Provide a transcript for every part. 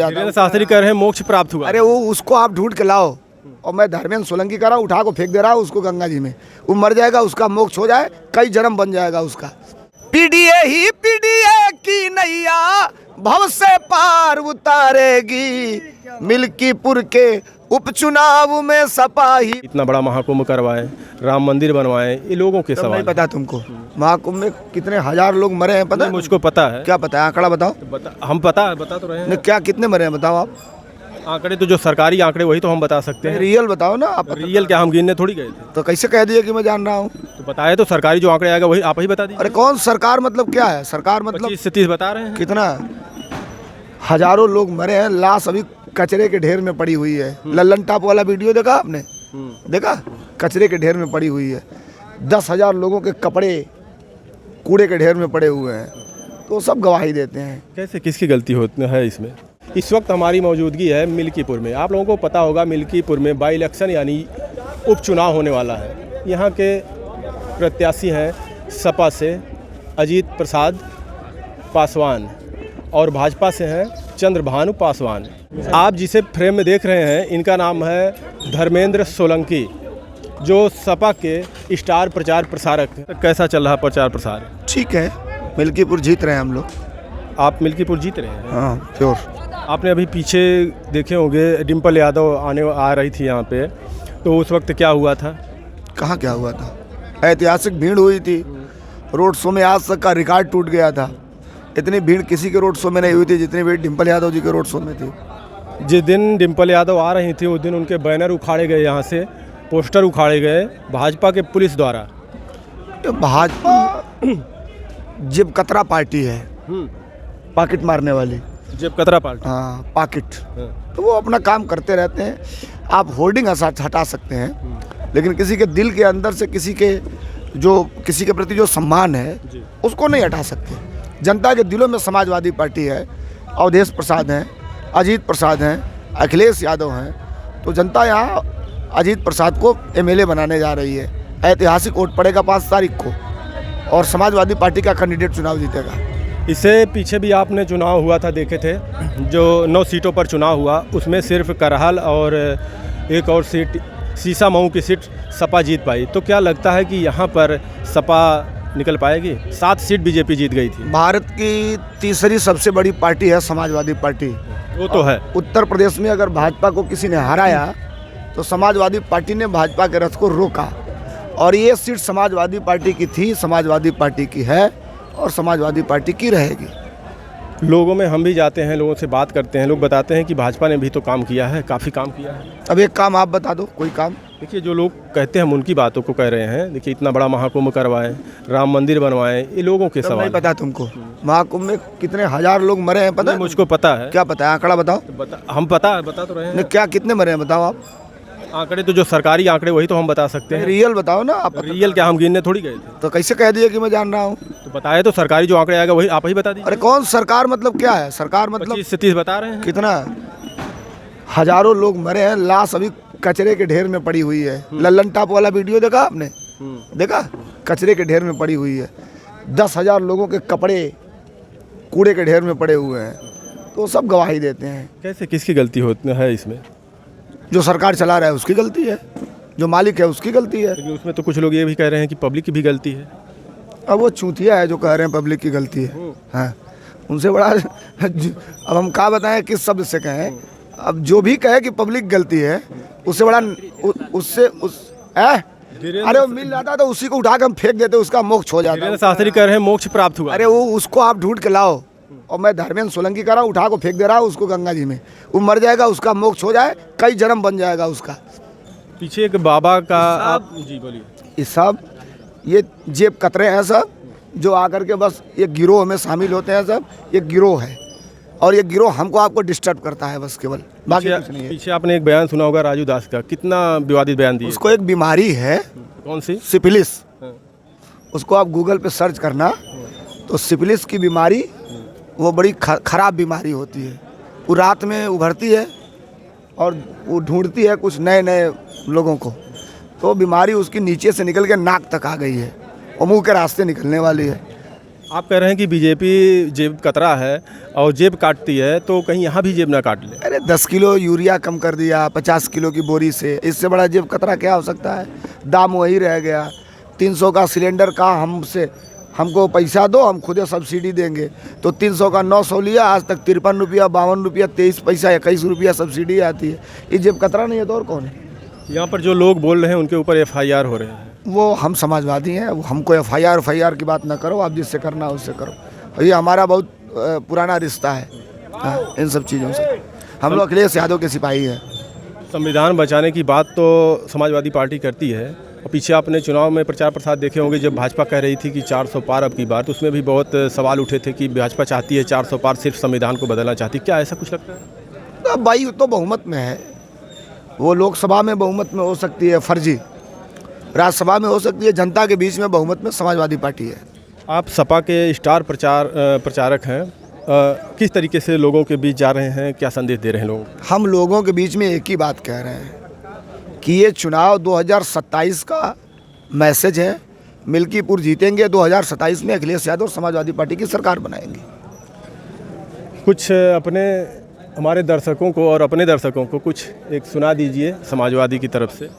शास्त्री कह रहे हैं मोक्ष प्राप्त हुआ। अरे वो उसको आप ढूंढ के लाओ, और मैं धर्मेंद्र सोलंकी कह रहा हूँ, उठा को फेंक दे रहा हूँ उसको गंगा जी में। वो मर जाएगा, उसका मोक्ष हो जाए, कई जन्म बन जाएगा उसका। पीडीए ही पीडीए की नैया भव से पार उतारेगी, मिल्कीपुर के उपचुनाव में सपा ही। इतना बड़ा महाकुंभ करवाएं, राम मंदिर बनवाएं, ये लोगों के सवाल। नहीं पता तुमको महाकुंभ में कितने हजार लोग मरे हैं? पता है? मुझको पता है। क्या पता है? आंकड़ा बताओ। हम बता तो रहे हैं। नहीं, क्या कितने मरे हैं बताओ आप। आंकड़े तो जो सरकारी आंकड़े वही तो हम बता सकते हैं। रियल बताओ ना आप। रियल क्या हम गिनने थोड़ी गए थे? तो कैसे कह दिए कि मैं जान रहा हूँ? तो बताए तो सरकारी जो आंकड़े आएगा वही आप ही बता दीजिए। अरे कौन सरकार मतलब क्या है? सरकार मतलब 25 से 30 बता रहे हैं। कितना? हजारों लोग मरे हैं, लाश अभी कचरे के ढेर में पड़ी हुई है। लल्लन टॉप वाला वीडियो देखा आपने? देखा? कचरे के ढेर में पड़ी हुई है। 10,000 लोगों के कपड़े कूड़े के ढेर में पड़े हुए हैं, तो सब गवाही देते हैं। कैसे किसकी गलती होती है इसमें? इस वक्त हमारी मौजूदगी है मिल्कीपुर में। आप लोगों को पता होगा मिल्कीपुर में बाई इलेक्शन यानी उपचुनाव होने वाला है। यहाँ के प्रत्याशी हैं सपा से अजीत प्रसाद पासवान और भाजपा से हैं चंद्रभानु पासवान। आप जिसे फ्रेम में देख रहे हैं इनका नाम है धर्मेंद्र सोलंकी, जो सपा के स्टार प्रचार प्रसारक। कैसा चल रहा प्रचार प्रसार? ठीक है, मिल्कीपुर जीत रहे हैं हम लोग। आप मिल्कीपुर जीत रहे हैं? हाँ श्योर। आपने अभी पीछे देखे होंगे डिम्पल यादव आ रही थी यहाँ पे, तो उस वक्त क्या हुआ था? कहाँ क्या हुआ था? ऐतिहासिक भीड़ हुई थी। रोड शो में आज तक का रिकॉर्ड टूट गया था। इतनी भीड़ किसी के रोड शो में नहीं हुई थी जितनी भीड़ डिम्पल यादव जी के रोड शो में थी। जिस दिन डिम्पल यादव आ रही थी उस दिन उनके बैनर उखाड़े गए, यहाँ से पोस्टर उखाड़े गए भाजपा के पुलिस द्वारा। तो भाजपा जेब कतरा पार्टी है, पॉकेट मारने वाली। जेब कतरा पार्टी? हाँ, पॉकेट। तो वो अपना काम करते रहते हैं। आप होर्डिंग हटा सकते हैं, लेकिन किसी के दिल के अंदर से किसी के प्रति जो सम्मान है उसको नहीं हटा सकते। जनता के दिलों में समाजवादी पार्टी है, अवधेश प्रसाद हैं, अजीत प्रसाद हैं, अखिलेश यादव हैं। तो जनता यहाँ अजीत प्रसाद को एमएलए बनाने जा रही है। ऐतिहासिक वोट पड़ेगा 5 तारीख को, और समाजवादी पार्टी का कैंडिडेट चुनाव जीतेगा। इससे पीछे भी आपने चुनाव हुआ था, देखे थे, जो 9 सीटों पर चुनाव हुआ उसमें सिर्फ करहल और एक और सीट सीसा मऊ की सीट सपा जीत पाई। तो क्या लगता है कि यहाँ पर सपा निकल पाएगी? 7 सीट बीजेपी जीत गई थी। भारत की तीसरी सबसे बड़ी पार्टी है समाजवादी पार्टी। वो तो है। उत्तर प्रदेश में अगर भाजपा को किसी ने हराया तो समाजवादी पार्टी ने भाजपा के रथ को रोका, और ये सीट समाजवादी पार्टी की थी, समाजवादी पार्टी की है और समाजवादी पार्टी की रहेगी। लोगों में हम भी जाते हैं, लोगों से बात करते हैं, लोग बताते हैं कि भाजपा ने भी तो काम किया है, काफ़ी काम किया है। अब एक काम आप बता दो, कोई काम। देखिए, जो लोग कहते हैं हम उनकी बातों को कह रहे हैं। देखिए, इतना बड़ा महाकुंभ करवाएं, राम मंदिर बनवाएं, ये लोगों के सवाल। नहीं पता तुमको महाकुंभ में कितने हजार लोग मरे हैं? पता है? मुझको पता है। क्या पता है? आंकड़ा बताओ। हम बता तो रहे हैं। नहीं, क्या कितने मरे हैं बताओ आप। आंकड़े तो जो सरकारी आंकड़े वही तो हम बता सकते हैं। रियल बताओ ना आप। रियल क्या हम गिनने थोड़ी गए थे? तो कैसे कह दिए कि मैं जान रहा हूँ? तो बताए तो सरकारी जो आंकड़े आएगा वही आप ही बता दीजिए। अरे कौन सरकार मतलब क्या है? सरकार मतलब 25 से 30 बता रहे हैं। कितना? हजारों लोग मरे हैं, लाश अभी कचरे के ढेर में पड़ी हुई है। लल्लन टॉप वाला वीडियो देखा आपने? देखा? कचरे के ढेर में पड़ी हुई है। 10,000 लोगों के कपड़े कूड़े के ढेर में पड़े हुए हैं, तो सब गवाही देते हैं। कैसे किसकी गलती होती है इसमें? जो सरकार चला रहा है उसकी गलती है, जो मालिक है उसकी गलती है। लेकिन उसमें तो कुछ लोग ये भी कह रहे हैं कि पब्लिक की भी गलती है। अब वो चूतिया है जो कह रहे हैं पब्लिक की गलती है। हाँ, उनसे बड़ा अब हम क्या बताएं, किस शब्द से कहें। अब जो भी कहे कि पब्लिक गलती है, उससे बड़ा अरे वो मिल जाता तो उसी को उठा कर हम फेंक देते, उसका मोक्ष हो जाता। शास्त्री कह रहे हैं मोक्ष प्राप्त हुआ। अरे वो उसको आप ढूंढ के लाओ, और मैं धर्मेंद्र सोलंकी कह रहा हूँ, उठा को फेंक दे रहा हूँ उसको गंगा जी में। वो मर जाएगा, उसका मोक्ष हो जाए, कई जन्म बन जाएगा उसका। पीछे एक बाबा का आप जी बोलिए। ये सब ये जेब कतरे हैं सब, जो आकर के बस ये गिरोह में शामिल होते हैं सब। ये गिरोह है, और ये गिरोह हमको आपको डिस्टर्ब करता है बस, केवल, बाकी कुछ नहीं है। पीछे आपने एक बयान सुना होगा राजू दास का, कितना विवादित बयान दिया। उसको एक बीमारी है। कौन सी? सिफिलिस। उसको आप गूगल पे सर्च करना, तो सिफिलिस की बीमारी वो बड़ी खराब बीमारी होती है। वो रात में उभरती है और वो ढूंढती है कुछ नए नए लोगों को। तो बीमारी उसकी नीचे से निकल के नाक तक आ गई है और मुंह के रास्ते निकलने वाली है। आप कह रहे हैं कि बीजेपी जेब कतरा है और जेब काटती है, तो कहीं यहाँ भी जेब ना काट ले। अरे 10 किलो यूरिया कम कर दिया 50 किलो की बोरी से, इससे बड़ा जेब कतरा क्या हो सकता है। दाम वही रह गया, 300 का सिलेंडर का हमको पैसा दो, हम खुद सब्सिडी देंगे। तो 300 का 900 लिया, आज तक 53 रुपया 52 रुपया 23 पैसा 21 रुपया सब्सिडी आती है। ये जेब कतरा नहीं है तो और कौन है। यहाँ पर जो लोग बोल रहे हैं उनके ऊपर FIR हो रहे हैं। वो हम समाजवादी हैं, वो हमको FIR की बात ना करो, आप जिससे करना है उससे करो। ये हमारा बहुत पुराना रिश्ता है इन सब चीज़ों से। हम लोग अखिलेश यादव के सिपाही हैं। संविधान बचाने की बात तो समाजवादी पार्टी करती है, और पीछे आपने चुनाव में प्रचार प्रसार देखे होंगे, जब भाजपा कह रही थी कि 400 पार अब की बार, तो उसमें भी बहुत सवाल उठे थे कि भाजपा चाहती है 400 पार, सिर्फ संविधान को बदलना चाहती है। क्या ऐसा कुछ लगता है? तो भाई तो बहुमत में है, वो लोकसभा में बहुमत में हो सकती है फर्जी, राज्यसभा में हो सकती है, जनता के बीच में बहुमत में समाजवादी पार्टी है। आप सपा के स्टार प्रचारक हैं, किस तरीके से लोगों के बीच जा रहे हैं, क्या संदेश दे रहे हैं लोगों को? हम लोगों के बीच में एक ही बात कह रहे हैं कि ये चुनाव 2027 का मैसेज है। मिल्कीपुर जीतेंगे, 2027 में अखिलेश यादव समाजवादी पार्टी की सरकार बनाएंगे। कुछ अपने हमारे दर्शकों को और अपने दर्शकों को कुछ एक सुना दीजिए समाजवादी की तरफ से।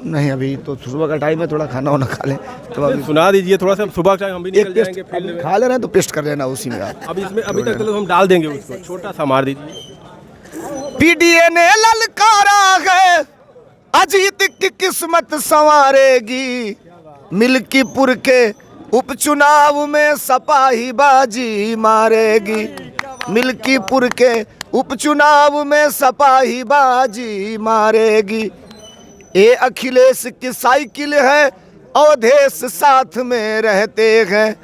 नहीं, अभी तो सुबह का टाइम है, थोड़ा खाना वाना खा लें तो अभी सुना दीजिए थोड़ा सा, सुबह का हम भी एक निकल पेस्ट जाएंगे फील्ड में। खा ले रहे हैं तो पेस्ट कर लेना उसी में आप। अभी इसमें अभी तक तो हम डाल देंगे उसको, छोटा सा मार दीजिए। पीडीए ने ललकारा है, अजीत की किस्मत संवारेगी। मिल्कीपुर के उपचुनाव में सपा ही बाजी मारेगी। मिल्कीपुर के उपचुनाव में सपा ही बाजी मारेगी। ये अखिलेश की साइकिल है, अवधेश साथ में रहते हैं,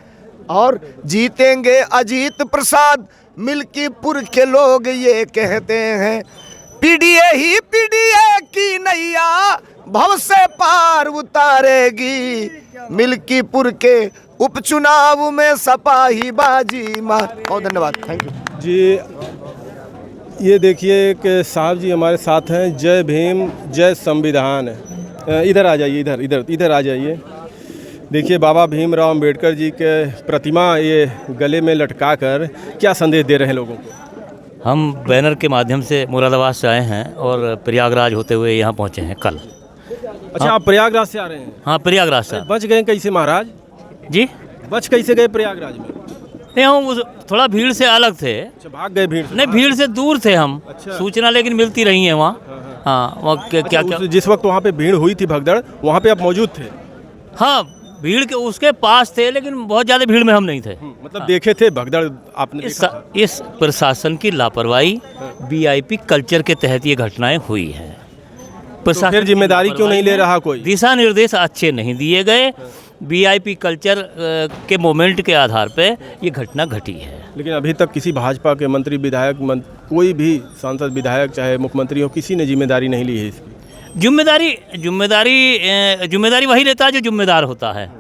और जीतेंगे अजीत प्रसाद, मिल्कीपुर के लोग ये कहते हैं। पीडीए ही पीडीए की नैया भव से पार उतारेगी। मिल्कीपुर के उपचुनाव में सपा ही बाजी मार। बहुत धन्यवाद, थैंक यू जी। ये देखिए कि साहब जी हमारे साथ हैं। जय भीम, जय संविधान। इधर आ जाइए, इधर इधर इधर आ जाइए। देखिए बाबा भीमराव अंबेडकर जी के प्रतिमा ये गले में लटका कर क्या संदेश दे रहे हैं लोगों को? हम बैनर के माध्यम से मुरादाबाद से आए हैं और प्रयागराज होते हुए यहाँ पहुँचे हैं कल। अच्छा, आप प्रयागराज से आ रहे हैं? हाँ, प्रयागराज से। बच गए कैसे महाराज जी? बच कैसे गए प्रयागराज में? नहीं, हम थोड़ा भीड़ से अलग थे। अच्छा, भाग गए भीड़ से? नहीं, भीड़ से दूर थे हम। अच्छा। सूचना लेकिन मिलती रही है वहाँ। हाँ, वहाँ क्या क्या जिस वक्त वहाँ पे भीड़ हुई थी भगदड़, वहाँ पे आप मौजूद थे? हाँ, भीड़ के उसके पास थे, लेकिन बहुत ज़्यादा भीड़ में हम नहीं थे। मतलब देखे थे भगदड़ आपने? इस प्रशासन की लापरवाही, VIP कल्चर के तहत ये घटनाएं हुई है। तो फिर जिम्मेदारी क्यों नहीं ले रहा कोई? दिशा निर्देश अच्छे नहीं दिए गए। VIP कल्चर के मोमेंट के आधार पे ये घटना घटी है। लेकिन अभी तक किसी भाजपा के मंत्री, विधायक, कोई भी सांसद, विधायक, चाहे मुख्यमंत्री हो, किसी ने जिम्मेदारी नहीं ली है इसकी। जिम्मेदारी वही लेता है जो जिम्मेदार होता है।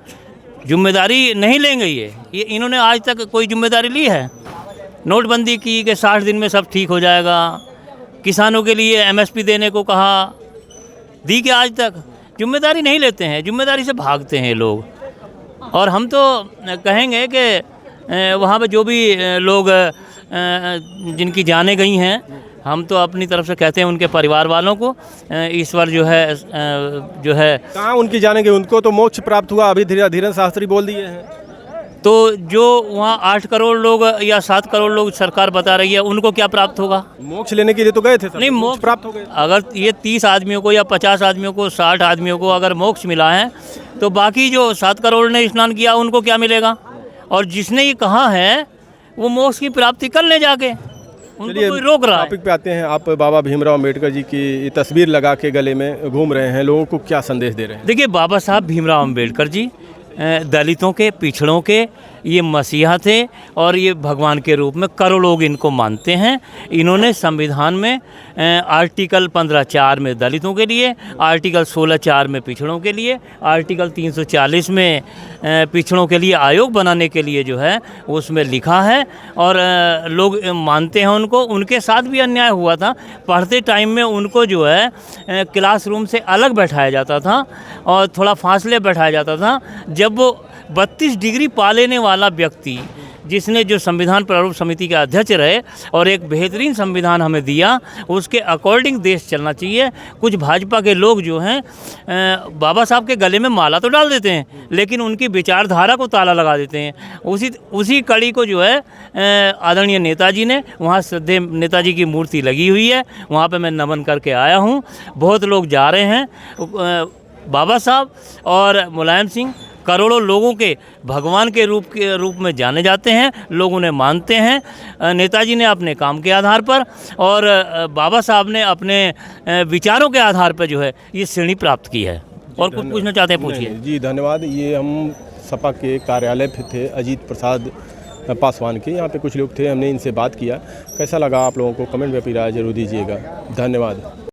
जिम्मेदारी नहीं लेंगे ये इन्होंने आज तक कोई जिम्मेदारी ली है? नोटबंदी की कि 60 दिन में सब ठीक हो जाएगा। किसानों के लिए MSP देने को कहा, दी क्या आज तक? जिम्मेदारी नहीं लेते हैं, जिम्मेदारी से भागते हैं लोग। और हम तो कहेंगे कि वहाँ पे जो भी लोग जिनकी जानें गई हैं, हम तो अपनी तरफ से कहते हैं उनके परिवार वालों को ईश्वर जो है कहाँ उनकी जानें गई? उनको तो मोक्ष प्राप्त हुआ, अभी धीरेन्द्र शास्त्री बोल दिए हैं। तो जो वहाँ 8 करोड़ लोग या 7 करोड़ लोग सरकार बता रही है, उनको क्या प्राप्त होगा? मोक्ष लेने के लिए तो गए थे सब। नहीं, मोक्ष प्राप्त हो गए। अगर ये 30 आदमियों को या 50 आदमियों को, 60 आदमियों को अगर मोक्ष मिला है, तो बाकी जो 7 करोड़ ने स्नान किया उनको क्या मिलेगा? और जिसने ये कहा है वो मोक्ष की प्राप्ति कर ले जाके, उनको कोई रोक रहा है? टॉपिक पे आते हैं। आप बाबा भीमराव अंबेडकर जी की तस्वीर लगा के गले में घूम रहे हैं, लोगों को क्या संदेश दे रहे हैं? देखिए, बाबा साहब भीमराव अंबेडकर जी दलितों के, पिछड़ों के ये मसीहा थे और ये भगवान के रूप में करोड़ों लोग इनको मानते हैं। इन्होंने संविधान में आर्टिकल 15(4) में दलितों के लिए, आर्टिकल 16(4) में पिछड़ों के लिए, आर्टिकल 340 में पिछड़ों के लिए आयोग बनाने के लिए जो है उसमें लिखा है। और लोग मानते हैं उनको। उनके साथ भी अन्याय हुआ था। पढ़ते टाइम में उनको जो है क्लासरूम से अलग बैठाया जाता था और थोड़ा फासले बैठाया जाता था। जब वो 32 डिग्री पा लेने वाला व्यक्ति, जिसने जो संविधान प्रारूप समिति के अध्यक्ष रहे और एक बेहतरीन संविधान हमें दिया, उसके अकॉर्डिंग देश चलना चाहिए। कुछ भाजपा के लोग जो हैं बाबा साहब के गले में माला तो डाल देते हैं, लेकिन उनकी विचारधारा को ताला लगा देते हैं। उसी कड़ी को जो है आदरणीय नेताजी ने, वहाँ श्रद्धेय नेताजी की मूर्ति लगी हुई है, वहाँ पे मैं नमन करके आया हूँ। बहुत लोग जा रहे हैं। बाबा साहब और मुलायम सिंह करोड़ों लोगों के भगवान के रूप में जाने जाते हैं, लोग उन्हें मानते हैं। नेताजी ने अपने काम के आधार पर और बाबा साहब ने अपने विचारों के आधार पर जो है ये श्रेणी प्राप्त की है। और कुछ पूछना चाहते हैं, पूछिए। जी धन्यवाद। ये हम सपा के कार्यालय पे थे, अजीत प्रसाद पासवान के, यहाँ पे कुछ लोग थे, हमने इनसे बात किया। कैसा लगा आप लोगों को कमेंट में अपनी राय जरूर दीजिएगा। धन्यवाद।